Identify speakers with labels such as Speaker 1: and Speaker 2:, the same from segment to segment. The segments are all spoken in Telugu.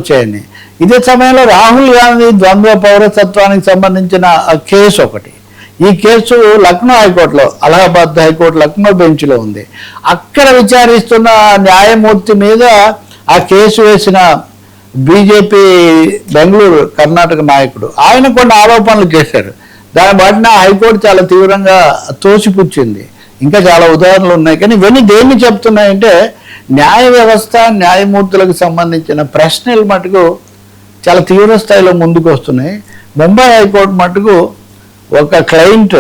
Speaker 1: వచ్చాయని. ఇదే సమయంలో రాహుల్ గాంధీ ద్వంద్వ పౌరసత్వానికి సంబంధించిన కేసు ఒకటి. ఈ కేసు లక్నో హైకోర్టులో, అలహాబాద్ హైకోర్టు లక్నో బెంచ్లో ఉంది. అక్కడ విచారిస్తున్న న్యాయమూర్తి మీద ఆ కేసు వేసిన బీజేపీ బెంగళూరు కర్ణాటక నాయకుడు ఆయన కొన్ని ఆరోపణలు చేశారు. దాని బట్టిన హైకోర్టు చాలా తీవ్రంగా తోసిపుచ్చింది. ఇంకా చాలా ఉదాహరణలు ఉన్నాయి. కానీ ఇవన్నీ దేన్ని చెప్తున్నాయంటే న్యాయ వ్యవస్థ, న్యాయమూర్తులకు సంబంధించిన ప్రశ్నలు మటుకు చాలా తీవ్ర స్థాయిలో ముందుకు వస్తున్నాయి. ముంబై హైకోర్టు మటుకు ఒక క్లయింట్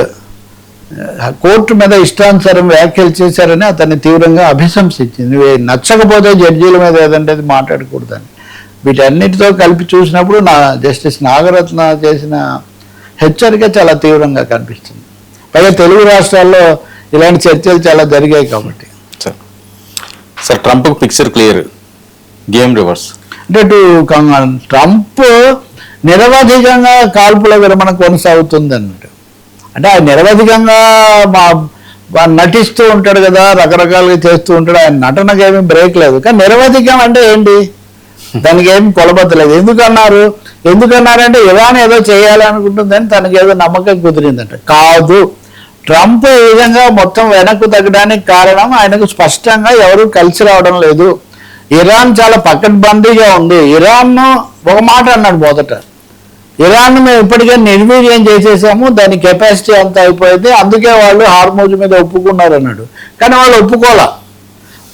Speaker 1: కోర్టు మీద ఇష్టానుసారం వ్యాఖ్యలు చేశారని అతన్ని తీవ్రంగా అభిశంసించింది. నచ్చకపోతే జడ్జీల మీద ఏదంటే అది మాట్లాడకూడదని. వీటన్నిటితో కలిపి చూసినప్పుడు జస్టిస్ నాగరత్న చేసిన హెచ్చరిక చాలా తీవ్రంగా కనిపిస్తుంది. పైగా తెలుగు రాష్ట్రాల్లో ఇలాంటి చర్చలు చాలా జరిగాయి కాబట్టి.
Speaker 2: Sir Trump picture clear, game reverse
Speaker 1: అంటే ట్రంప్ నిరవధికంగా కాల్పుల విరమణ కొనసాగుతుంది అన్నట్టు. అంటే ఆయన నిరవధికంగా నటిస్తూ ఉంటాడు కదా, రకరకాలుగా చేస్తూ ఉంటాడు. ఆయన నటనకు ఏమీ బ్రేక్ లేదు. కానీ నిరవధికం అంటే ఏంటి, దానికి ఏమి కొలబద్దలేదు. ఎందుకన్నారంటే ఇరాన్ ఏదో చేయాలి అనుకుంటుందని తనకి ఏదో నమ్మకం కుదిరిందంట. కాదు, ట్రంప్ ఈ విధంగా మొత్తం వెనక్కు తగ్గడానికి కారణం ఆయనకు స్పష్టంగా ఎవరు కలిసి రావడం లేదు. ఇరాన్ చాలా పకడ్బందీగా ఉంది. ఇరాన్ను ఒక మాట అన్నాడు మొదట, ఇరాన్ మేము ఇప్పటికే నిర్వీర్యం చేసేసాము, దాని కెపాసిటీ అంతా అయిపోయింది, అందుకే వాళ్ళు హార్మోజ్ మీద ఒప్పుకున్నారు అన్నాడు. కానీ వాళ్ళు ఒప్పుకోలే.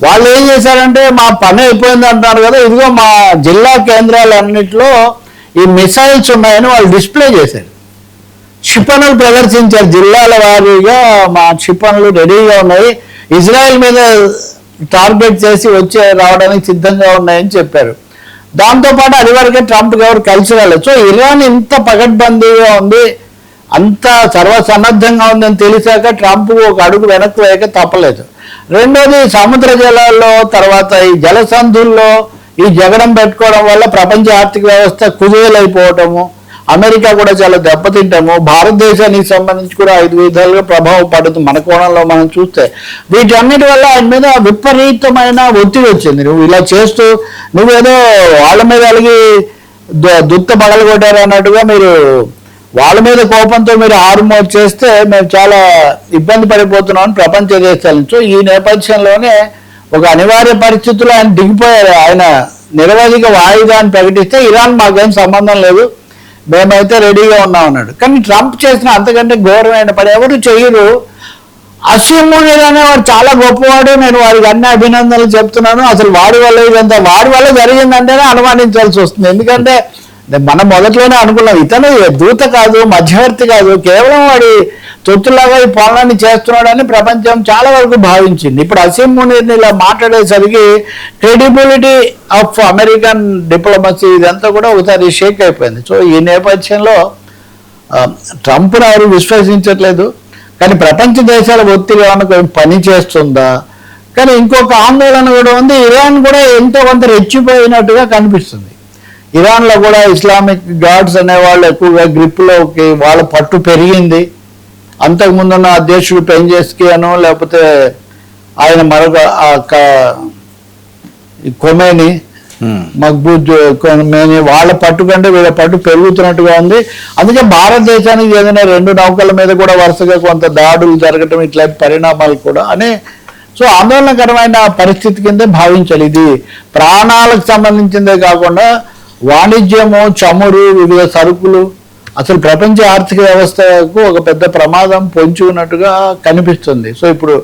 Speaker 1: వాళ్ళు ఏం చేశారంటే మా పని అయిపోయింది అంటున్నారు కదా, ఇదిగో మా జిల్లా కేంద్రాలన్నింటిలో ఈ మిసైల్స్ ఉన్నాయని వాళ్ళు డిస్ప్లే చేశారు. క్షిపణులు ప్రదర్శించారు. జిల్లాల వారీగా మా క్షిపణులు రెడీగా ఉన్నాయి, ఇజ్రాయెల్ మీద టార్గెట్ చేసి రావడానికి సిద్ధంగా ఉన్నాయని చెప్పారు. దాంతోపాటు అది వరకే ట్రంప్కి ఎవరు కలిసి రాలేదు. సో ఇరాన్ ఇంత పకడ్బందీగా ఉంది, అంత సర్వసన్నద్ధంగా ఉందని తెలిసాక ట్రంప్ ఒక అడుగు వెనక్కి వేయక తప్పలేదు. రెండోది, సముద్ర జలాల్లో తర్వాత ఈ జలసంధుల్లో ఈ జగడం పెట్టుకోవడం వల్ల ప్రపంచ ఆర్థిక వ్యవస్థ కుదేలైపోవటము, అమెరికా కూడా చాలా దెబ్బతింటాము, భారతదేశానికి సంబంధించి కూడా 5 విధాలుగా ప్రభావం పడుతుంది మన కోణంలో మనం చూస్తే. వీటన్నిటి వల్ల ఆయన మీద విపరీతమైన ఒత్తిడి వచ్చింది. నువ్వు ఇలా చేస్తూ నువ్వేదో వాళ్ళ మీద అలిగి దుత్త పగలగొట్టారు అన్నట్టుగా మీరు వాళ్ళ మీద కోపంతో మీరు హార్మోన్ చేస్తే మేము చాలా ఇబ్బంది పడిపోతున్నామని ప్రపంచ దేశాల నుంచి. ఈ నేపథ్యంలోనే ఒక అనివార్య పరిస్థితుల్లో ఆయన దిగిపోయారు. ఆయన నిరవధిక వాయిదాన్ని ప్రకటిస్తే ఇరాన్ మాకేం సంబంధం లేదు, మేమైతే రెడీగా ఉన్నాం అన్నాడు. కానీ ట్రంప్ చేసిన అంతకంటే ఘోరమైన పని ఎవరు చేయరు. అసీమ్ మునీర్ అనేవాడు చాలా గొప్పవాడు, నేను వారికి అన్ని అభినందనలు చెప్తున్నాను, అసలు వాడి వల్ల ఇదంతా వాడి వల్ల జరిగిందంటేనే అనుమానించాల్సి వస్తుంది. ఎందుకంటే మనం మొదట్లోనే అనుకున్నాం ఇతను దూత కాదు, మధ్యవర్తి కాదు, కేవలం వాడి తొత్తులాగా ఈ పనులన్నీ చేస్తున్నాడని ప్రపంచం చాలా వరకు భావించింది. ఇప్పుడు అసీమ్ మునీర్ని ఇలా మాట్లాడేసరికి క్రెడిబిలిటీ ఆఫ్ అమెరికన్ డిప్లొమసీ ఇదంతా కూడా ఒకసారి షేక్ అయిపోయింది. సో ఈ నేపథ్యంలో ట్రంప్ను ఎవరు విశ్వసించట్లేదు. కానీ ప్రపంచ దేశాల ఒత్తిడి ఏమన్నా పని చేస్తుందా? కానీ ఇంకొక ఆందోళన కూడా ఉంది, ఇరాన్ కూడా ఎంతో కొంత రెచ్చిపోయినట్టుగా కనిపిస్తుంది. ఇరాన్లో కూడా ఇస్లామిక్ గాడ్స్ అనేవాళ్ళు ఎక్కువగా గ్రిప్లోకి వాళ్ళ పట్టు పెరిగింది. అంతకుముందున్న అధ్యక్షుడు పెంజెస్కియాను లేకపోతే ఆయన మరొక కొమేని, మక్బూజ్ కొమేని, వాళ్ళ పట్టు కంటే వీళ్ళ పట్టు పెరుగుతున్నట్టుగా ఉంది. అందుకే భారతదేశానికి చెందిన 2 నౌకల మీద కూడా వరుసగా కొంత దాడులు జరగటం, ఇట్లాంటి పరిణామాలు కూడా సో ఆందోళనకరమైన పరిస్థితి కింద భావించాలి. ఇది ప్రాణాలకు సంబంధించిందే కాకుండా వాణిజ్యము, చమురు, వివిధ సరుకులు, అసలు ప్రపంచ ఆర్థిక వ్యవస్థకు ఒక పెద్ద ప్రమాదం పొంచి ఉన్నట్టుగా కనిపిస్తుంది. సో ఇప్పుడు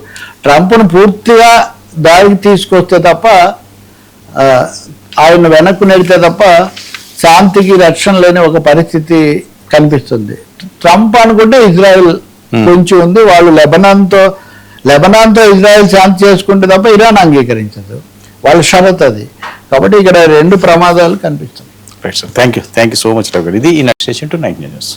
Speaker 1: ట్రంప్ను పూర్తిగా దారికి తీసుకొస్తే తప్ప, ఆయన వెనక్కు నెడితే తప్ప శాంతికి రక్షణ లేని ఒక పరిస్థితి కనిపిస్తుంది. ట్రంప్ అనుకుంటే ఇజ్రాయెల్ పొంచి ఉంది, వాళ్ళు లెబనాన్తో ఇజ్రాయెల్ శాంతి చేసుకుంటే తప్ప ఇరాన్ అంగీకరించదు, వాళ్ళ షరత్ అది. కాబట్టి ఇక్కడ 2 ప్రమాదాలు కనిపిస్తుంది.
Speaker 2: Right sir, thank you so much doctor. ఇది ఈ నెక్స్ట్ సెషన్ టు 9 న్యూస్.